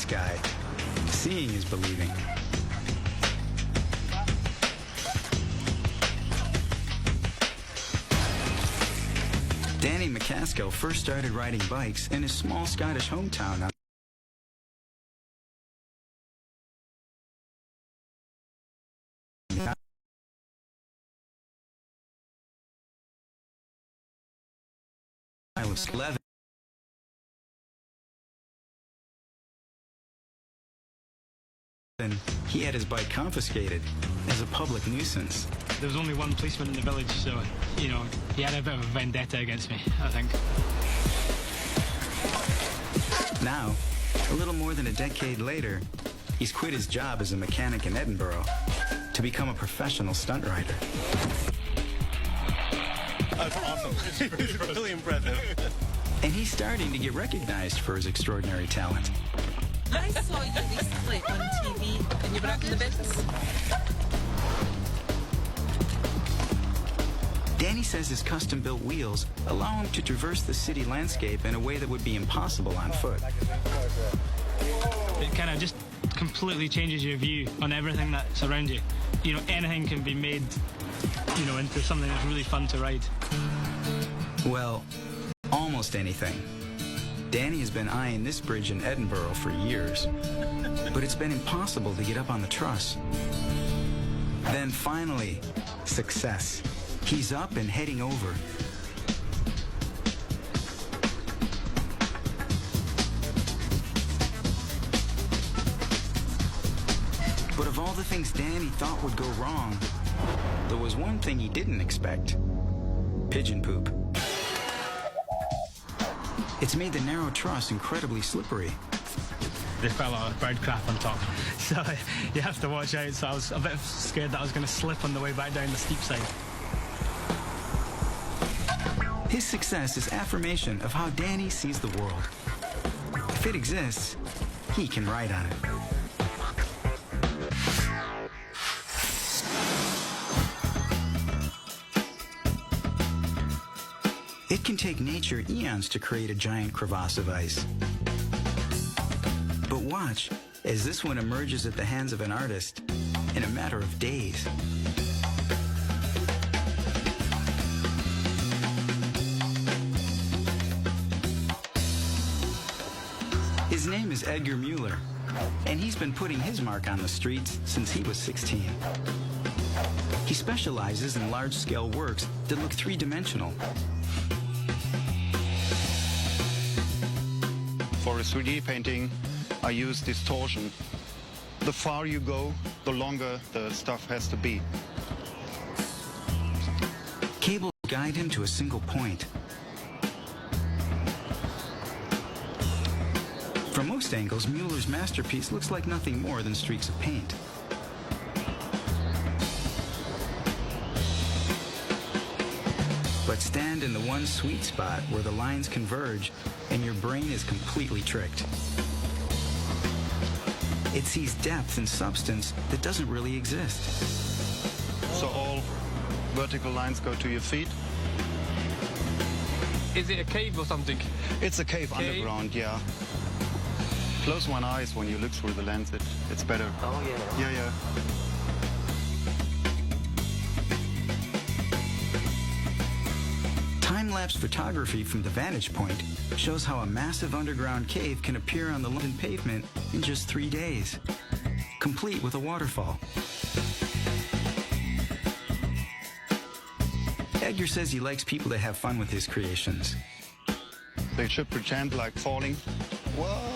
guy. Seeing is believing. Danny McCaskill first started riding bikes in his small Scottish hometown. I was 11. He had his bike confiscated as a public nuisance. There was only one policeman in the village, so, you know, he had a bit of a vendetta against me, I think. Now, a little more than a decade later, he's quit his job as a mechanic in Edinburgh to become a professional stunt rider. That's awesome. It's really impressive. And he's starting to get recognized for his extraordinary talent. I saw you recently on TV and you were out in the business. Danny says his custom-built wheels allow him to traverse the city landscape in a way that would be impossible on foot. It kind of just completely changes your view on everything that's around you. You know, anything can be made, you know, into something that's really fun to ride. Well, almost anything. Danny has been eyeing this bridge in Edinburgh for years, but it's been impossible to get up on the truss. Then finally, success. He's up and heading over. But of all the things Danny thought would go wrong, there was one thing he didn't expect: pigeon poop. It's made the narrow truss incredibly slippery. There's quite a lot of bird crap on top, so you have to watch out. So I was a bit scared that I was going to slip on the way back down the steep side. His success is affirmation of how Danny sees the world. If it exists, he can ride on it. It can take nature eons to create a giant crevasse of ice. But watch as this one emerges at the hands of an artist in a matter of days. His name is Edgar Mueller, and he's been putting his mark on the streets since he was 16. He specializes in large-scale works that look three-dimensional. For a 3D painting, I use distortion. The farther you go, the longer the stuff has to be. Cables guide him to a single point. From most angles, Mueller's masterpiece looks like nothing more than streaks of paint. But stand in the one sweet spot where the lines converge and your brain is completely tricked. It sees depth and substance that doesn't really exist. So all vertical lines go to your feet. Is it a cave or something? It's a cave underground, yeah. Close one eyes when you look through the lens, it's better. Oh, yeah. Yeah, yeah. Time-lapse photography from the vantage point shows how a massive underground cave can appear on the London pavement in just 3 days, complete with a waterfall. Edgar says he likes people to have fun with his creations. They should pretend like falling. Whoa!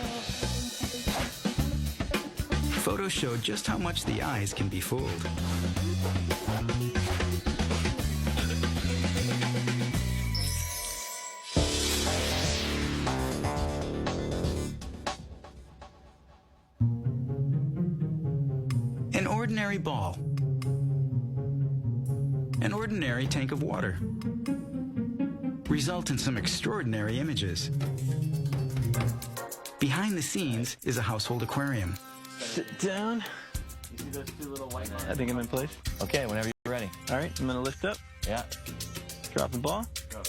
Photos show just how much the eyes can be fooled. An ordinary ball. An ordinary tank of water. Result in some extraordinary images. Behind the scenes is a household aquarium. Sit down. You see those two little white lines? I think I'm in place. Okay, whenever you're ready. All right, I'm gonna lift up, Yeah. drop the ball. Go.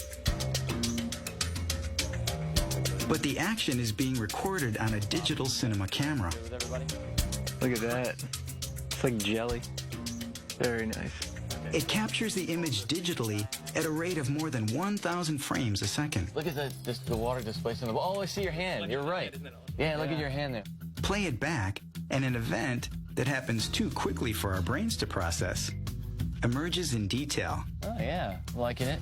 But the action is being recorded on a digital cinema camera. Look at that. It's like jelly. Very nice. It captures the image digitally at a rate of more than 1,000 frames a second. Look at the water displacing the ball. Oh, I see your hand. You're right. Yeah, look at your hand there. Play it back, and an event that happens too quickly for our brains to process emerges in detail. Oh, yeah. Liking it.